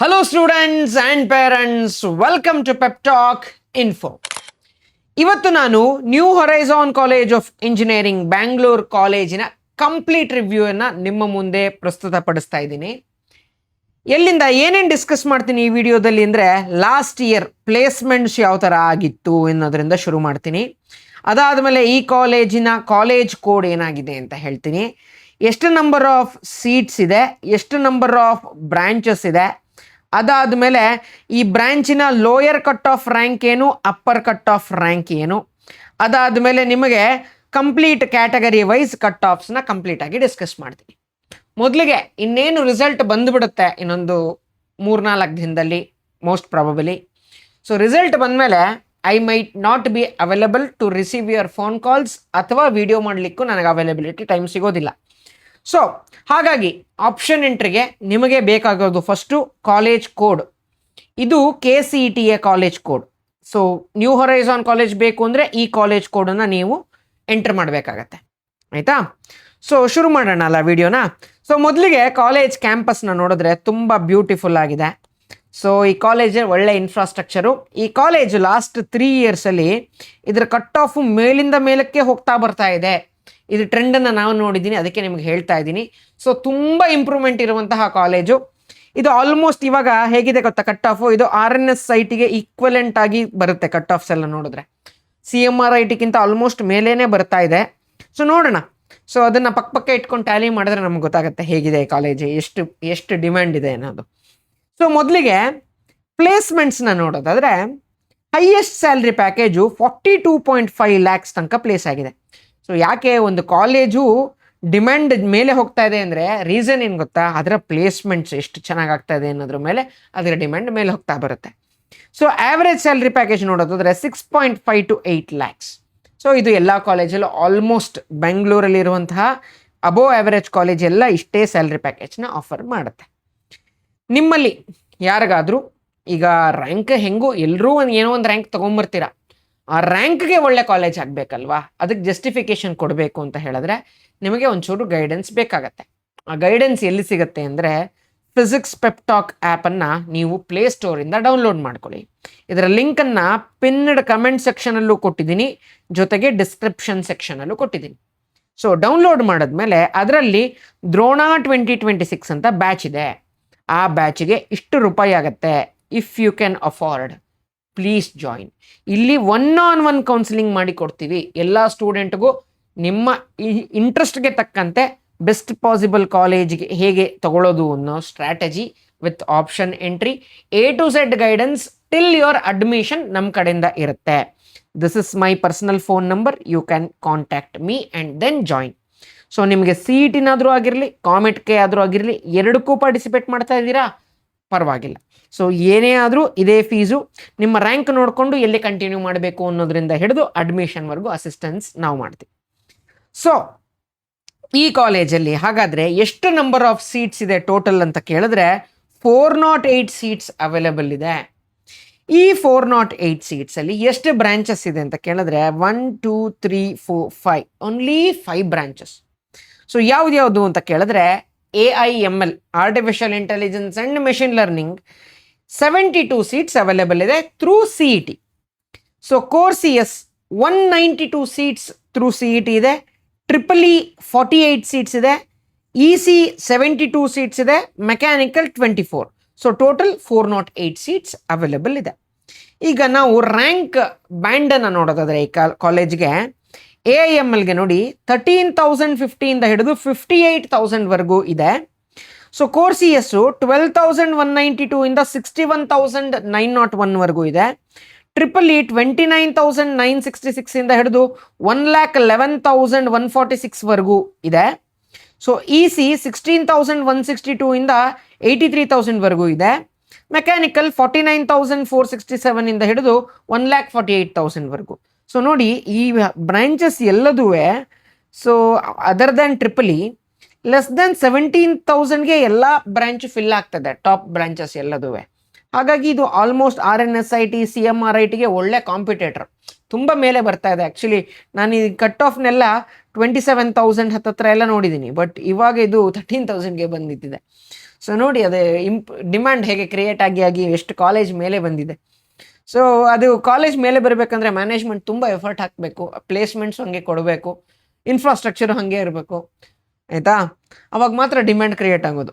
Hello students and parents, welcome to Pep Talk Info. ಇವತ್ತು ನಾನು New Horizon College of Engineering Bangalore ಕಾಲೇಜಿನ complete ರಿವ್ಯೂವನ್ನು ನಿಮ್ಮ ಮುಂದೆ ಪ್ರಸ್ತುತಪಡಿಸ್ತಾ ಇದ್ದೀನಿ. ಎಲ್ಲಿಂದ ಏನೇನು ಡಿಸ್ಕಸ್ ಮಾಡ್ತೀನಿ ಈ ವಿಡಿಯೋದಲ್ಲಿ ಅಂದರೆ ಲಾಸ್ಟ್ ಇಯರ್ ಪ್ಲೇಸ್ಮೆಂಟ್ಸ್ ಯಾವ ಥರ ಆಗಿತ್ತು ಅನ್ನೋದರಿಂದ ಶುರು ಮಾಡ್ತೀನಿ. ಅದಾದಮೇಲೆ ಈ ಕಾಲೇಜಿನ ಕಾಲೇಜ್ ಕೋಡ್ ಏನಾಗಿದೆ ಅಂತ ಹೇಳ್ತೀನಿ. ಎಷ್ಟು ನಂಬರ್ ಆಫ್ ಸೀಟ್ಸ್ ಇದೆ, ಎಷ್ಟು ನಂಬರ್ ಆಫ್ ಬ್ರಾಂಚಸ್ ಇದೆ, ಅದಾದಮೇಲೆ ಈ ಬ್ರ್ಯಾಂಚಿನ ಲೋಯರ್ ಕಟ್ ಆಫ್ ರ್ಯಾಂಕ್ ಏನು, ಅಪ್ಪರ್ ಕಟ್ ಆಫ್ ರ್ಯಾಂಕ್ ಏನು, ಅದಾದಮೇಲೆ ನಿಮಗೆ ಕಂಪ್ಲೀಟ್ ಕ್ಯಾಟಗರಿ ವೈಸ್ ಕಟ್ ಆಫ್ಸ್ನ ಕಂಪ್ಲೀಟಾಗಿ ಡಿಸ್ಕಸ್ ಮಾಡ್ತೀನಿ. ಮೊದಲಿಗೆ ಇನ್ನೇನು ರಿಸಲ್ಟ್ ಬಂದುಬಿಡುತ್ತೆ ಇನ್ನೊಂದು 3-4 ದಿನದಲ್ಲಿ ಮೋಸ್ಟ್ ಪ್ರಾಬಬಲಿ. ಸೊ ರಿಸಲ್ಟ್ ಬಂದಮೇಲೆ I might not be available to receive your phone calls ಅಥವಾ ವಿಡಿಯೋ ಮಾಡಲಿಕ್ಕೂ ನನಗೆ ಅವೈಲಬಿಲಿಟಿ ಟೈಮ್ ಸಿಗೋದಿಲ್ಲ. ಸೊ ಹಾಗಾಗಿ ಆಪ್ಷನ್ ಎಂಟ್ರಿಗೆ ನಿಮಗೆ ಬೇಕಾಗೋದು ಫಸ್ಟು ಕಾಲೇಜ್ ಕೋಡ್. ಇದು KCETA college code. So New Horizon college ಬೇಕು ಅಂದರೆ ಈ ಕಾಲೇಜ್ ಕೋಡನ್ನು ನೀವು ಎಂಟ್ರ್ ಮಾಡಬೇಕಾಗತ್ತೆ, ಆಯಿತಾ? ಸೊ ಶುರು ಮಾಡೋಣ ಅಲ್ಲ ವಿಡಿಯೋನ. ಸೊ ಮೊದಲಿಗೆ ಕಾಲೇಜ್ ಕ್ಯಾಂಪಸ್ನ ನೋಡಿದ್ರೆ ತುಂಬ ಬ್ಯೂಟಿಫುಲ್ ಆಗಿದೆ. ಸೊ ಈ ಕಾಲೇಜ್ ಒಳ್ಳೆ ಇನ್ಫ್ರಾಸ್ಟ್ರಕ್ಚರು. ಈ ಕಾಲೇಜ್ ಲಾಸ್ಟ್ 3 ಇಯರ್ಸಲ್ಲಿ ಇದರ ಕಟ್ ಆಫ್ ಮೇಲಿಂದ ಮೇಲಕ್ಕೆ ಹೋಗ್ತಾ ಬರ್ತಾ ಇದೆ. ಇದು ಟ್ರೆಂಡನ್ನು ನಾವು ನೋಡಿದ್ದೀನಿ, ಅದಕ್ಕೆ ನಿಮ್ಗೆ ಹೇಳ್ತಾ ಇದ್ದೀನಿ. ಸೊ ತುಂಬ ಇಂಪ್ರೂವ್ಮೆಂಟ್ ಇರುವಂತಹ ಕಾಲೇಜು ಇದು. ಆಲ್ಮೋಸ್ಟ್ ಇವಾಗ ಹೇಗಿದೆ ಗೊತ್ತಾ ಕಟ್ ಆಫು, ಇದು RNS ಸೈಟಿಗೆ ಈಕ್ವಲೆಂಟ್ ಆಗಿ ಬರುತ್ತೆ ಕಟ್ ಆಫ್ಸ್ ಎಲ್ಲ ನೋಡಿದ್ರೆ. CMRITಗಿಂತ ಆಲ್ಮೋಸ್ಟ್ ಮೇಲೇ ಬರ್ತಾ ಇದೆ. ಸೊ ನೋಡೋಣ. ಸೊ ಅದನ್ನು ಪಕ್ಕ ಇಟ್ಕೊಂಡು ಟ್ಯಾಲಿ ಮಾಡಿದ್ರೆ ನಮ್ಗೆ ಗೊತ್ತಾಗುತ್ತೆ ಹೇಗಿದೆ ಕಾಲೇಜ್, ಎಷ್ಟು ಡಿಮ್ಯಾಂಡ್ ಇದೆ ಅನ್ನೋದು. ಸೊ ಮೊದಲಿಗೆ ಪ್ಲೇಸ್ಮೆಂಟ್ಸ್ನ ನೋಡೋದಾದರೆ ಹೈಯೆಸ್ಟ್ ಸ್ಯಾಲ್ರಿ ಪ್ಯಾಕೇಜು 42.5 lakhs ತನಕ ಪ್ಲೇಸ್ ಆಗಿದೆ. ಸೊ ಯಾಕೆ ಒಂದು ಕಾಲೇಜು ಡಿಮ್ಯಾಂಡ್ ಮೇಲೆ ಹೋಗ್ತಾ ಇದೆ ಅಂದರೆ ರೀಸನ್ ಏನು ಗೊತ್ತಾ, ಅದರ ಪ್ಲೇಸ್ಮೆಂಟ್ಸ್ ಎಷ್ಟು ಚೆನ್ನಾಗಿ ಆಗ್ತಾ ಇದೆ ಅನ್ನೋದ್ರ ಮೇಲೆ ಅದರ ಡಿಮ್ಯಾಂಡ್ ಮೇಲೆ ಹೋಗ್ತಾ ಬರುತ್ತೆ. ಸೊ ಆ್ಯಾವ್ರೇಜ್ ಸ್ಯಾಲ್ರಿ ಪ್ಯಾಕೇಜ್ ನೋಡೋದಾದರೆ 6.5 to 8 lakhs. ಸೊ ಇದು ಎಲ್ಲ ಕಾಲೇಜಲ್ಲೂ ಆಲ್ಮೋಸ್ಟ್ ಬೆಂಗಳೂರಲ್ಲಿರುವಂತಹ ಅಬೋವ್ ಆ್ಯಾವ್ರೇಜ್ ಕಾಲೇಜ್ ಎಲ್ಲ ಇಷ್ಟೇ ಸ್ಯಾಲ್ರಿ ಪ್ಯಾಕೇಜ್ನ ಆಫರ್ ಮಾಡುತ್ತೆ. ನಿಮ್ಮಲ್ಲಿ ಯಾರಿಗಾದರೂ ಈಗ ರ್ಯಾಂಕ್ ಹೆಂಗೂ ಎಲ್ಲರೂ ಏನೋ ಒಂದು ರ್ಯಾಂಕ್ ತೊಗೊಂಬರ್ತೀರ, ಆ ರ್ಯಾಂಕ್ಗೆ ಒಳ್ಳೆ ಕಾಲೇಜ್ ಆಗಬೇಕಲ್ವಾ, ಅದಕ್ಕೆ ಜಸ್ಟಿಫಿಕೇಶನ್ ಕೊಡಬೇಕು ಅಂತ ಹೇಳಿದ್ರೆ ನಿಮಗೆ ಒಂಚೂರು ಗೈಡೆನ್ಸ್ ಬೇಕಾಗತ್ತೆ. ಆ ಗೈಡೆನ್ಸ್ ಎಲ್ಲಿ ಸಿಗುತ್ತೆ ಅಂದರೆ ಫಿಸಿಕ್ಸ್ ಪೆಪ್ ಟಾಕ್ ಆ್ಯಪನ್ನು ನೀವು ಪ್ಲೇಸ್ಟೋರಿಂದ ಡೌನ್ಲೋಡ್ ಮಾಡ್ಕೊಳ್ಳಿ. ಇದರ ಲಿಂಕನ್ನು ಪಿನ್ಡ್ ಕಮೆಂಟ್ ಸೆಕ್ಷನಲ್ಲೂ ಕೊಟ್ಟಿದ್ದೀನಿ, ಜೊತೆಗೆ ಡಿಸ್ಕ್ರಿಪ್ಷನ್ ಸೆಕ್ಷನಲ್ಲೂ ಕೊಟ್ಟಿದ್ದೀನಿ. ಸೊ ಡೌನ್ಲೋಡ್ ಮಾಡಿದ್ಮೇಲೆ ಅದರಲ್ಲಿ ದ್ರೋಣ 2026 ಅಂತ ಬ್ಯಾಚ್ ಇದೆ. ಆ ಬ್ಯಾಚಿಗೆ ಇಷ್ಟು ರೂಪಾಯಿ ಆಗುತ್ತೆ. If you can afford please join. ಇಲ್ಲಿ 1-on-1 ಕೌನ್ಸಿಲಿಂಗ್ ಮಾಡಿ ಕೊಡ್ತೀವಿ. ಎಲ್ಲ ಸ್ಟೂಡೆಂಟ್ಗೂ ನಿಮ್ಮ ಇಂಟ್ರೆಸ್ಟ್ಗೆ ತಕ್ಕಂತೆ ಬೆಸ್ಟ್ ಪಾಸಿಬಲ್ ಕಾಲೇಜ್ಗೆ ಹೇಗೆ ತಗೊಳ್ಳೋದು ಅನ್ನೋ strategy with option entry, A to Z guidance till your admission ನಮ್ಮ ಕಡೆಯಿಂದ ಇರುತ್ತೆ. This is my personal phone number, you can contact me and then join. So ನಿಮಗೆ CETನಾದರೂ ಆಗಿರಲಿ, ಕಾಮೆಟ್ಗೆ ಆದರೂ ಆಗಿರಲಿ, ಎರಡಕ್ಕೂ ಪಾರ್ಟಿಸಿಪೇಟ್ ಮಾಡ್ತಾ ಇದ್ದೀರಾ, ಪರವಾಗಿಲ್ಲ. ಸೊ ಏನೇ ಆದರೂ ಇದೇ ಫೀಸು. ನಿಮ್ಮ ರ್ಯಾಂಕ್ ನೋಡಿಕೊಂಡು ಎಲ್ಲಿ ಕಂಟಿನ್ಯೂ ಮಾಡಬೇಕು ಅನ್ನೋದ್ರಿಂದ ಹಿಡಿದು ಅಡ್ಮಿಷನ್ವರೆಗೂ ಅಸಿಸ್ಟೆನ್ಸ್ ನಾವು ಮಾಡ್ತೀವಿ. ಸೊ ಈ ಕಾಲೇಜಲ್ಲಿ ಹಾಗಾದರೆ ಎಷ್ಟು ನಂಬರ್ ಆಫ್ ಸೀಟ್ಸ್ ಇದೆ ಟೋಟಲ್ ಅಂತ ಕೇಳಿದ್ರೆ 408 ಸೀಟ್ಸ್ ಅವೈಲೇಬಲ್ ಇದೆ. ಈ 408 ಸೀಟ್ಸಲ್ಲಿ ಎಷ್ಟು ಬ್ರಾಂಚಸ್ ಇದೆ ಅಂತ ಕೇಳಿದ್ರೆ 1 2 3 4 5 ಓನ್ಲಿ 5 ಬ್ರಾಂಚಸ್. ಸೊ ಯಾವ್ದು ಅಂತ ಕೇಳಿದ್ರೆ AIML artificial intelligence and machine learning 72 seats available ಇದೆ through CET. So core CS 192 seats through CET ಇದೆ. EEE 48 ಸೀಟ್ಸ್ ಇದೆ. EC 72 ಸೀಟ್ಸ್ ಇದೆ. Mechanical 24. So total 408 seats available ಇದೆ. ಈಗ ನಾವು ರ್ಯಾಂಕ್ ಬ್ಯಾಂಡನ್ನು ನೋಡೋದಾದರೆ ಈ ಕಾಲೇಜ್ಗೆ AIMLಗೆ ನೋಡಿ 13,050 ಹಿಡಿದು 58,000ವರೆಗೂ ಇದೆ. ಸೊ ಕೋರ್ CS 12,192 61,901ವರೆಗೂ ಇದೆ. EEE 29,966 ಹಿಡಿದು 1,11,146ವರೆಗೂ ಇದೆ. ಸೊ EC 16,162 83,000ವರೆಗೂ ಇದೆ. ಮೆಕ್ಯಾನಿಕಲ್ 49,467 ಹಿಡಿದು 1,48,000ವರೆಗೂ. ಸೊ ನೋಡಿ ಈ ಬ್ರಾಂಚಸ್ ಎಲ್ಲದೂ so other than EEE less than 17,000ಗೆ ಎಲ್ಲ ಬ್ರಾಂಚ್ ಫಿಲ್ ಆಗ್ತದೆ, ಟಾಪ್ ಬ್ರಾಂಚಸ್ ಎಲ್ಲದೂ. ಹಾಗಾಗಿ ಇದು ಆಲ್ಮೋಸ್ಟ್ RNSIT CMRITಗೆ ಒಳ್ಳೆ ಕಾಂಪಿಟೇಟರ್, ತುಂಬ ಮೇಲೆ ಬರ್ತಾ ಇದೆ. ಆ್ಯಕ್ಚುಲಿ ನಾನು ಈ ಕಟ್ ಆಫ್ನೆಲ್ಲ 27,000 ಹತ್ತತ್ರ ಎಲ್ಲ ನೋಡಿದ್ದೀನಿ, ಬಟ್ ಇವಾಗ ಇದು 13,000ಗೆ ಬಂದಿದ್ದಿದೆ. ಸೊ ನೋಡಿ ಅದು ಡಿಮ್ಯಾಂಡ್ ಹೇಗೆ ಕ್ರಿಯೇಟ್ ಆಗಿ ಎಷ್ಟು ಕಾಲೇಜ್ ಮೇಲೆ ಬಂದಿದೆ. ಸೊ ಅದು ಕಾಲೇಜ್ ಮೇಲೆ ಬರಬೇಕಂದ್ರೆ ಮ್ಯಾನೇಜ್ಮೆಂಟ್ ತುಂಬ ಎಫರ್ಟ್ ಹಾಕಬೇಕು, ಪ್ಲೇಸ್ಮೆಂಟ್ಸ್ ಹಂಗೆ ಕೊಡಬೇಕು, ಇನ್ಫ್ರಾಸ್ಟ್ರಕ್ಚರು ಹಾಗೆ ಇರಬೇಕು, ಆಯಿತಾ? ಅವಾಗ ಮಾತ್ರ ಡಿಮ್ಯಾಂಡ್ ಕ್ರಿಯೇಟ್ ಆಗೋದು.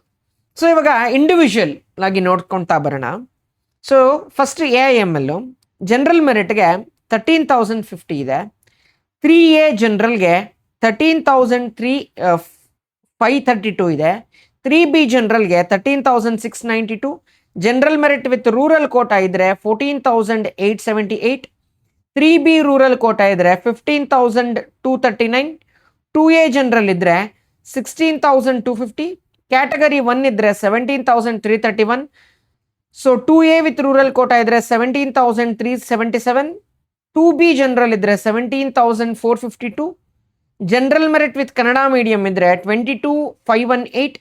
ಸೊ ಇವಾಗ ಇಂಡಿವಿಜುವಲ್ ಆಗಿ ನೋಡ್ಕೊಳ್ತಾ ಬರೋಣ. ಸೊ ಫಸ್ಟ್ AIML ಜನರಲ್ ಮೆರಿಟ್ಗೆ 13,050 ಇದೆ. 3A ಜನರಲ್ಗೆ 13,532 ಇದೆ. 3B ಜನರಲ್ಗೆ 13,692. General merit with rural quota ಇದ್ರೆ 14,878. 3B ರೂರಲ್ ಕೋಟಾ ಇದ್ರೆ 15,239. 2A ಜನರಲ್ ಇದ್ರೆ 16,250. ಕ್ಯಾಟಗರಿ 1 ಇದ್ರೆ 17,331. So 2A with rural quota ಇದ್ರೆ 17,377. 2B ಜನರಲ್ ಇದ್ರೆ 17,452. General merit with Kannada medium ಇದ್ರೆ 22,518.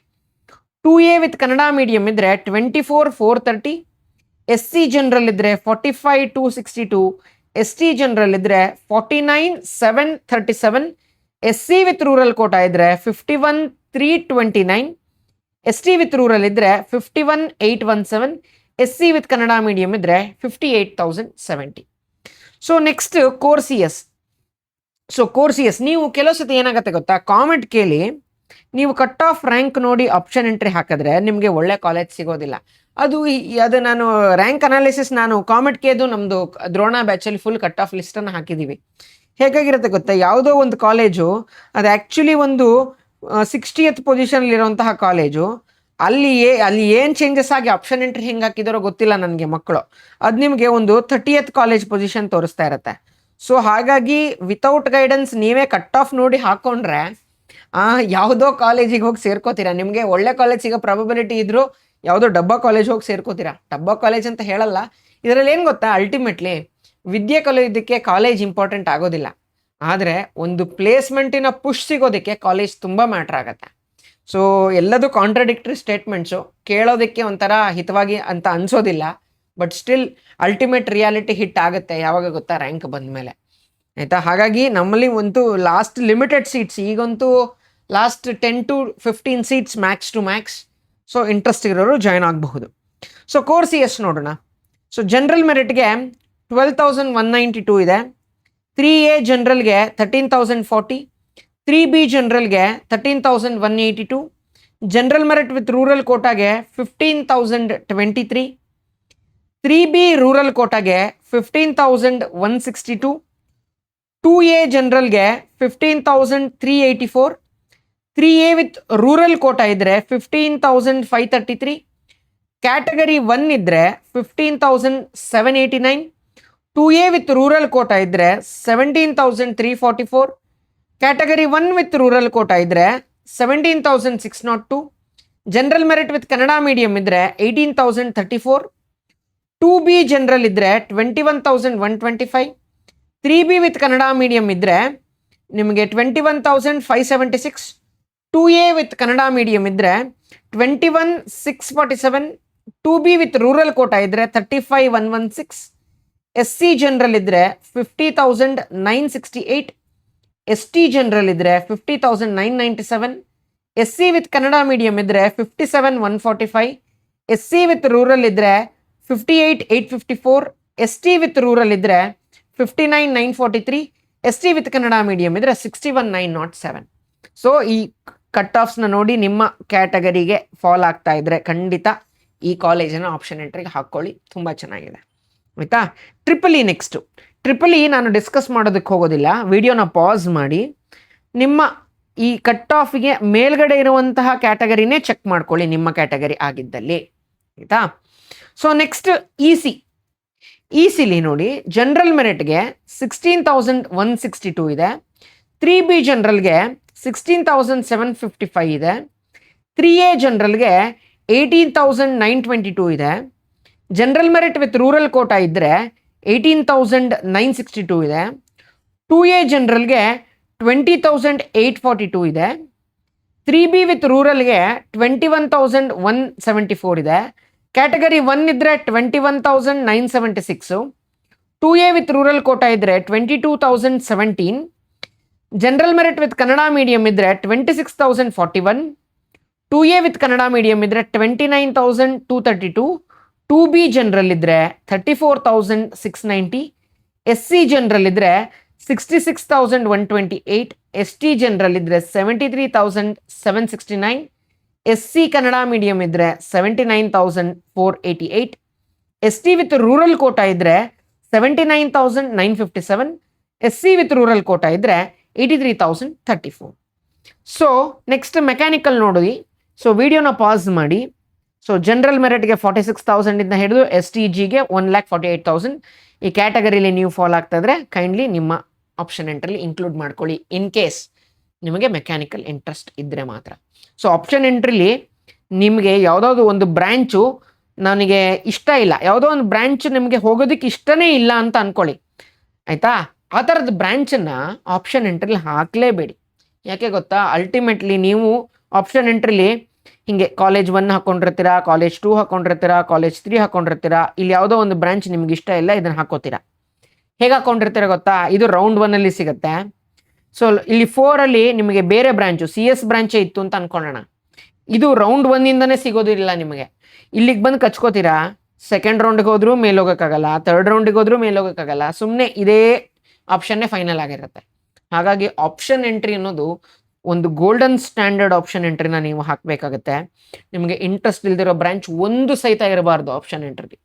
2A ವಿತ್ ಕನ್ನಡ ಮೀಡಿಯಂ ಇದ್ರೆ 24,430. SC ಜನರಲ್ ಇದ್ರೆ 45,262. ST ಜನರಲ್ ಇದ್ರೆ 49,737. SC ವಿತ್ ರೂರಲ್ ಕೋಟಾ ಇದ್ರೆ 51,329. ST ವಿತ್ ರೂರಲ್ ಇದ್ರೆ 51,817. SC ವಿತ್ ಕನ್ನಡ ಮೀಡಿಯಂ ಇದ್ರೆ 58,070. So next core CS. So core CS ನೀವು ಕೆಲವು ಸತಿ ಏನಾಗುತ್ತೆ ಗೊತ್ತಾ, ಕಾಮೆಂಟ್ ಕೇಳಿ ನೀವು ಕಟ್ ಆಫ್ ರ್ಯಾಂಕ್ ನೋಡಿ ಆಪ್ಷನ್ ಎಂಟ್ರಿ ಹಾಕಿದ್ರೆ ನಿಮಗೆ ಒಳ್ಳೆ ಕಾಲೇಜ್ ಸಿಗೋದಿಲ್ಲ. ಅದು ನಾನು ರ್ಯಾಂಕ್ ಅನಾಲಿಸಿಸ್ ನಾನು ಕಾಮೆಂಟ್ ಕೇದು ನಮ್ಮದು ದ್ರೋಣ ಬ್ಯಾಚಲ್ಲಿ ಫುಲ್ ಕಟ್ ಆಫ್ ಲಿಸ್ಟನ್ನು ಹಾಕಿದ್ದೀವಿ. ಹೇಗಾಗಿರುತ್ತೆ ಗೊತ್ತಾ, ಯಾವುದೋ ಒಂದು ಕಾಲೇಜು ಅದು ಆ್ಯಕ್ಚುಲಿ ಒಂದು 60th ಪೊಸಿಷನಲ್ಲಿರುವಂತಹ ಕಾಲೇಜು, ಅಲ್ಲಿ ಏನು ಚೇಂಜಸ್ ಆಗಿ ಆಪ್ಷನ್ ಎಂಟ್ರಿ ಹೆಂಗೆ ಹಾಕಿದಾರೋ ಗೊತ್ತಿಲ್ಲ ನನಗೆ ಮಕ್ಕಳು, ಅದು ನಿಮಗೆ ಒಂದು 30th ಕಾಲೇಜ್ ಪೊಸಿಷನ್ ತೋರಿಸ್ತಾ ಇರುತ್ತೆ. ಸೊ ಹಾಗಾಗಿ ವಿತೌಟ್ ಗೈಡೆನ್ಸ್ ನೀವೇ ಕಟ್ ಆಫ್ ನೋಡಿ ಹಾಕ್ಕೊಂಡ್ರೆ ಯಾವುದೋ ಕಾಲೇಜಿಗೆ ಹೋಗಿ ಸೇರ್ಕೋತೀರಾ. ನಿಮಗೆ ಒಳ್ಳೆ ಕಾಲೇಜ್ ಸಿಗೋ ಪ್ರಾಬಬಿಲಿಟಿ ಇದ್ದರೂ ಯಾವುದೋ ಡಬ್ಬಾ ಕಾಲೇಜ್ ಹೋಗಿ ಸೇರ್ಕೋತೀರಾ. ಡಬ್ಬಾ ಕಾಲೇಜ್ ಅಂತ ಹೇಳಲ್ಲ, ಇದರಲ್ಲಿ ಏನು ಗೊತ್ತಾ, ಅಲ್ಟಿಮೇಟ್ಲಿ ವಿದ್ಯೆ ಕಲಿಯೋದಕ್ಕೆ ಕಾಲೇಜ್ ಇಂಪಾರ್ಟೆಂಟ್ ಆಗೋದಿಲ್ಲ, ಆದರೆ ಒಂದು ಪ್ಲೇಸ್ಮೆಂಟಿನ ಪುಷ್ ಸಿಗೋದಕ್ಕೆ ಕಾಲೇಜ್ ತುಂಬ ಮ್ಯಾಟ್ರ್ ಆಗುತ್ತೆ. ಸೊ ಎಲ್ಲದೂ ಕಾಂಟ್ರಡಿಕ್ಟರಿ ಸ್ಟೇಟ್ಮೆಂಟ್ಸು, ಕೇಳೋದಕ್ಕೆ ಒಂಥರ ಹಿತವಾಗಿ ಅಂತ ಅನಿಸೋದಿಲ್ಲ, but still ultimate reality hit ಆಗುತ್ತೆ ಯಾವಾಗ ಗೊತ್ತಾ, ರ್ಯಾಂಕ್ ಬಂದ ಮೇಲೆ, ಆಯಿತಾ? ಹಾಗಾಗಿ ನಮ್ಮಲ್ಲಿ ಒಂದು ಲಾಸ್ಟ್ ಲಿಮಿಟೆಡ್ ಸೀಟ್ಸ್, ಈಗಂತೂ last 10 to 15 seats max to max. So interest ಇರೋರು ಜಾಯ್ನ್ ಆಗಬಹುದು. ಸೊ ಕೋರ್ CS ನೋಡೋಣ. ಸೊ ಜನರಲ್ ಮೆರಿಟ್ಗೆ 12,192 ಇದೆ. 3A ಜನರಲ್ಗೆ 13,040. 3B ಜನರಲ್ಗೆ 13,182. ಜನರಲ್ ಮೆರಿಟ್ ವಿತ್ ರೂರಲ್ ಕೋಟಾಗೆ 15,023. 3B ರೂರಲ್ ಕೋಟಾಗೆ 15,162. 2A ಜನರಲ್ಗೆ 15,384. 3A ವಿತ್ ರೂರಲ್ ಕೋಟಾ ಇದ್ರೆ 15,533. ಕ್ಯಾಟಗರಿ 1 ಇದ್ರೆ 15,789. 2A ವಿತ್ ರೂರಲ್ ಕೋಟಾ ಇದ್ರೆ 17,344. ಕ್ಯಾಟಗರಿ 1 ವಿತ್ ರೂರಲ್ ಕೋಟಾ ಇದ್ರೆ 17,602. General merit with Kannada medium ಇದ್ರೆ 18,034. 2B ಜನರಲ್ ಇದ್ರೆ 21,125. 3B ವಿತ್ ಕನ್ನಡ ಮೀಡಿಯಂ ಇದ್ರೆ ನಿಮಗೆ 21,576. 2A ವಿತ್ ಕನ್ನಡ ಮೀಡಿಯಂ ಇದ್ರೆ 21,647. 2B ವಿತ್ ರೂರಲ್ ಕೋಟಾ ಇದ್ರೆ 35,116. SC ಜನರಲ್ ಇದ್ರೆ 50,968. ST ಜನರಲ್ ಇದ್ರೆ 50,997. SC ವಿತ್ ಕನ್ನಡ ಮೀಡಿಯಂ ಇದ್ರೆ 57,145. SC ವಿತ್ ರೂರಲ್ ಇದ್ರೆ 58,854. ST ವಿತ್ ರೂರಲ್ ಇದ್ರೆ 59,943. ST ವಿತ್ ಕನ್ನಡ ಮೀಡಿಯಂ ಇದ್ರೆ 61,907. ಸೊ ಈ ಕಟ್ ಆಫ್ಸ್ನ ನೋಡಿ ನಿಮ್ಮ ಕ್ಯಾಟಗರಿಗೆ ಫಾಲ್ ಆಗ್ತಾ ಇದ್ರೆ ಖಂಡಿತ ಈ ಕಾಲೇಜನ್ನು ಆಪ್ಷನ್ ಎಂಟ್ರಿಗೆ ಹಾಕ್ಕೊಳ್ಳಿ, ತುಂಬ ಚೆನ್ನಾಗಿದೆ, ಆಯಿತಾ? Triple next. ಟ್ರಿಪಲ್ ನಾನು ಡಿಸ್ಕಸ್ ಮಾಡೋದಕ್ಕೆ ಹೋಗೋದಿಲ್ಲ, ವಿಡಿಯೋನ ಪಾಸ್ ಮಾಡಿ ನಿಮ್ಮ ಈ ಕಟ್ ಆಫಿಗೆ ಮೇಲ್ಗಡೆ ಇರುವಂತಹ ಕ್ಯಾಟಗರಿನೇ ಚೆಕ್ ಮಾಡ್ಕೊಳ್ಳಿ ನಿಮ್ಮ ಕ್ಯಾಟಗರಿ ಆಗಿದ್ದಲ್ಲಿ, ಆಯಿತಾ? ಸೊ ನೆಕ್ಸ್ಟ್ ಇ ಸಿಲಿ ನೋಡಿ, ಜನರಲ್ ಮೆರಿಟ್ಗೆ 16,162 ಇದೆ. 3B ಜನರಲ್ಗೆ 16,755 ಇದೆ. 3A ಜನರಲ್ಗೆ 18,922 ಇದೆ. General merit with rural quota ಇದ್ದರೆ 18,962 ಇದೆ. 2A ಜನರಲ್ಗೆ 20,842 ಇದೆ. 3B ವಿತ್ ರೂರಲ್ಗೆ 21,174 ಇದೆ. ಕ್ಯಾಟಗರಿ 1 ಇದ್ದರೆ 21,976. 2A ವಿತ್ ರೂರಲ್ ಕೋಟಾ ಇದ್ದರೆ 22,017. General merit with Kannada medium ಇದ್ದರೆ 26,041. 2A ವಿತ್ ಕನ್ನಡ ಮೀಡಿಯಮ್ ಇದ್ದರೆ 29,232, 2B ಜನರಲ್ ಇದ್ದರೆ 34,690, SC ಜನರಲ್ ಇದ್ದರೆ 66,128, ST ಜನರಲ್ ಇದ್ದರೆ 73,769, SC ಕನ್ನಡ ಮೀಡಿಯಮ್ ಇದ್ದರೆ 79,488, ST ವಿತ್ ರೂರಲ್ ಕೋಟಾ ಇದ್ದರೆ 79,957, SC ವಿತ್ ರೂರಲ್ ಕೋಟಾ ಇದ್ದರೆ 83,034. ಸೊ ನೆಕ್ಸ್ಟ್ ಮೆಕ್ಯಾನಿಕಲ್ ನೋಡಿ. ಸೊ ವಿಡಿಯೋನ ಪಾಸ್ ಮಾಡಿ. ಸೊ ಜನರಲ್ ಮೆರಿಟ್ಗೆ 46,000 ಇಂದ ಹಿಡಿದು STGಗೆ 1,48,000. ಈ ಕ್ಯಾಟಗರಿಲಿ ನೀವು ಫಾಲೋ ಆಗ್ತಾ ಇದ್ರೆ ಕೈಂಡ್ಲಿ ನಿಮ್ಮ ಆಪ್ಷನ್ ಎಂಟ್ರಲ್ಲಿ ಇನ್ಕ್ಲೂಡ್ ಮಾಡ್ಕೊಳ್ಳಿ, ಇನ್ ಕೇಸ್ ನಿಮಗೆ ಮೆಕ್ಯಾನಿಕಲ್ ಇಂಟ್ರೆಸ್ಟ್ ಇದ್ದರೆ ಮಾತ್ರ. ಸೊ ಆಪ್ಷನ್ ಎಂಟ್ರಿಲಿ ನಿಮಗೆ ಯಾವುದಾದ್ರು ಒಂದು ಬ್ರ್ಯಾಂಚು ನನಗೆ ಇಷ್ಟ ಇಲ್ಲ, ಯಾವುದೋ ಒಂದು ಬ್ರ್ಯಾಂಚ್ ನಿಮಗೆ ಹೋಗೋದಕ್ಕೆ ಇಷ್ಟನೇ ಇಲ್ಲ ಅಂತ ಅಂದ್ಕೊಳ್ಳಿ, ಆಯಿತಾ. ಆ ಥರದ ಬ್ರ್ಯಾಂಚನ್ನು ಆಪ್ಷನ್ ಎಂಟ್ರಿಲಿ ಹಾಕಲೇಬೇಡಿ. ಯಾಕೆ ಗೊತ್ತಾ, ಅಲ್ಟಿಮೇಟ್ಲಿ ನೀವು ಆಪ್ಷನ್ ಎಂಟ್ರಿಲಿ ಹಿಂಗೆ ಕಾಲೇಜ್ 1 ಹಾಕ್ಕೊಂಡಿರ್ತೀರಾ, ಕಾಲೇಜ್ 2 ಹಾಕ್ಕೊಂಡಿರ್ತೀರಾ, ಕಾಲೇಜ್ 3 ಹಾಕ್ಕೊಂಡಿರ್ತೀರಾ. ಇಲ್ಲಿ ಯಾವುದೋ ಒಂದು ಬ್ರಾಂಚ್ ನಿಮ್ಗೆ ಇಷ್ಟ ಇಲ್ಲ, ಇದನ್ನು ಹಾಕೋತೀರಾ. ಹೇಗೆ ಹಾಕ್ಕೊಂಡಿರ್ತೀರಾ ಗೊತ್ತಾ, ಇದು ರೌಂಡ್ 1ಅಲ್ಲಿ ಸಿಗುತ್ತೆ. ಸೊ ಇಲ್ಲಿ 4ಅಲ್ಲಿ ನಿಮಗೆ ಬೇರೆ ಬ್ರಾಂಚು CS ಬ್ರಾಂಚೇ ಇತ್ತು ಅಂತ ಅನ್ಕೊಳ್ಳೋಣ. ಇದು ರೌಂಡ್ 1ಇಂದನೇ ಸಿಗೋದಿಲ್ಲ ನಿಮಗೆ. ಇಲ್ಲಿಗೆ ಬಂದು ಕಚ್ಕೋತೀರಾ, ಸೆಕೆಂಡ್ ರೌಂಡ್ಗೆ ಹೋದ್ರೂ ಮೇಲೆ ಹೋಗೋಕ್ಕಾಗಲ್ಲ, ಥರ್ಡ್ ರೌಂಡಿಗೆ ಹೋದ್ರೂ ಮೇಲೆ ಹೋಗೋಕ್ಕಾಗಲ್ಲ, ಸುಮ್ಮನೆ ಇದೇ ಆಪ್ಷನ್ನೇ ಫೈನಲ್ ಆಗಿರುತ್ತೆ. ಹಾಗಾಗಿ ಆಪ್ಷನ್ ಎಂಟ್ರಿ ಅನ್ನೋದು ಒಂದು ಗೋಲ್ಡನ್ ಸ್ಟ್ಯಾಂಡರ್ಡ್ ಆಪ್ಷನ್ ಎಂಟ್ರಿನ ನೀವು ಹಾಕಬೇಕಾಗುತ್ತೆ. ನಿಮಗೆ ಇಂಟ್ರೆಸ್ಟ್ ಇಲ್ದಿರೋ ಬ್ರಾಂಚ್ ಒಂದು ಸಹಿತ ಇರಬಾರ್ದು ಆಪ್ಷನ್ ಎಂಟ್ರಿಗೆ.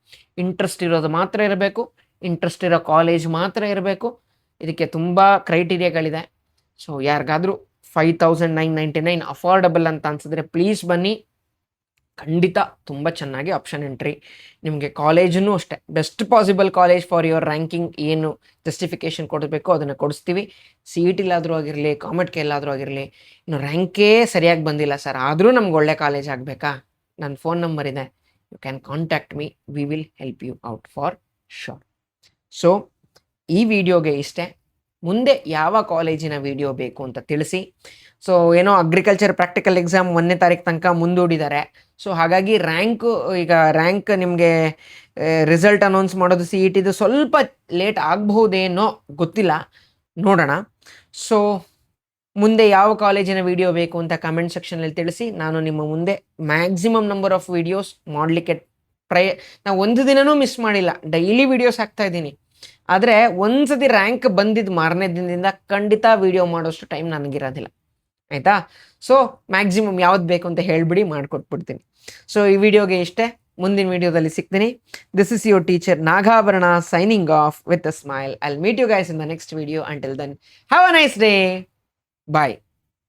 ಇಂಟ್ರೆಸ್ಟ್ ಇರೋದು ಮಾತ್ರ ಇರಬೇಕು, ಇಂಟ್ರೆಸ್ಟ್ ಇರೋ ಕಾಲೇಜ್ ಮಾತ್ರ ಇರಬೇಕು. ಇದಕ್ಕೆ ತುಂಬ ಕ್ರೈಟೀರಿಯಾಗಳಿದೆ. ಸೊ ಯಾರಿಗಾದರೂ 5,999 ಅಫೋರ್ಡಬಲ್ ಅಂತ ಅನ್ಸಿದ್ರೆ ಪ್ಲೀಸ್ ಬನ್ನಿ. ಖಂಡಿತ ತುಂಬ ಚೆನ್ನಾಗಿ ಆಪ್ಷನ್ ಎಂಟ್ರಿ. ನಿಮಗೆ ಕಾಲೇಜೂ ಅಷ್ಟೇ best possible college for your ranking ಏನು ಜಸ್ಟಿಫಿಕೇಷನ್ ಕೊಡಬೇಕು ಅದನ್ನು ಕೊಡಿಸ್ತೀವಿ. CETಲಾದರೂ ಆಗಿರಲಿ, ಕಾಮೆಟ್ಗೆ ಎಲ್ಲಾದರೂ ಆಗಿರಲಿ. ಇನ್ನು ರ್ಯಾಂಕೇ ಸರಿಯಾಗಿ ಬಂದಿಲ್ಲ ಸರ್, ಆದರೂ ನಮ್ಗೆ ಒಳ್ಳೆ ಕಾಲೇಜ್ ಆಗಬೇಕಾ, ನನ್ನ ಫೋನ್ ನಂಬರ್ ಇದೆ, you can contact me, we will help you out for sure. So ಈ ವಿಡಿಯೋಗೆ ಇಷ್ಟೇ. ಮುಂದೆ ಯಾವ ಕಾಲೇಜಿನ ವಿಡಿಯೋ ಬೇಕು ಅಂತ ತಿಳಿಸಿ. ಸೊ ಏನೋ ಅಗ್ರಿಕಲ್ಚರ್ ಪ್ರಾಕ್ಟಿಕಲ್ ಎಕ್ಸಾಮ್ 1ನೇ ತಾರೀಕು ತನಕ ಮುಂದೂಡಿದ್ದಾರೆ. ಸೊ ಹಾಗಾಗಿ ರ್ಯಾಂಕ್ ನಿಮಗೆ ರಿಸಲ್ಟ್ ಅನೌನ್ಸ್ ಮಾಡೋದು CETದು ಸ್ವಲ್ಪ ಲೇಟ್ ಆಗಬಹುದೇನೋ ಗೊತ್ತಿಲ್ಲ, ನೋಡೋಣ. ಸೊ ಮುಂದೆ ಯಾವ ಕಾಲೇಜಿನ ವಿಡಿಯೋ ಬೇಕು ಅಂತ ಕಮೆಂಟ್ ಸೆಕ್ಷನಲ್ಲಿ ತಿಳಿಸಿ. ನಾನು ನಿಮ್ಮ ಮುಂದೆ ಮ್ಯಾಕ್ಸಿಮಮ್ ನಂಬರ್ ಆಫ್ ವಿಡಿಯೋಸ್ ಮಾಡಲಿಕ್ಕೆ ನಾವು ಒಂದು ದಿನನೂ ಮಿಸ್ ಮಾಡಿಲ್ಲ, ಡೈಲಿ ವಿಡಿಯೋಸ್ ಹಾಕ್ತಾ ಇದ್ದೀನಿ. ಆದರೆ ಒಂದ್ಸತಿ ರ್ಯಾಂಕ್ ಬಂದಿದ್ದು ಮಾರನೇ ದಿನದಿಂದ ಖಂಡಿತ ವಿಡಿಯೋ ಮಾಡೋಷ್ಟು ಟೈಮ್ ನನಗಿರೋದಿಲ್ಲ, ಆಯಿತಾ. ಸೊ ಮ್ಯಾಕ್ಸಿಮಮ್ ಯಾವ್ದು ಬೇಕು ಅಂತ ಹೇಳಿಬಿಡಿ, ಮಾಡಿಕೊಟ್ಬಿಡ್ತೀನಿ. ಸೊ ಈ ವಿಡಿಯೋಗೆ ಇಷ್ಟೇ, ಮುಂದಿನ ವಿಡಿಯೋದಲ್ಲಿ ಸಿಗ್ತೀನಿ. This is your teacher Nagabharana signing off with a smile. I will meet you guys in the next video. Until then have a nice day. Bye.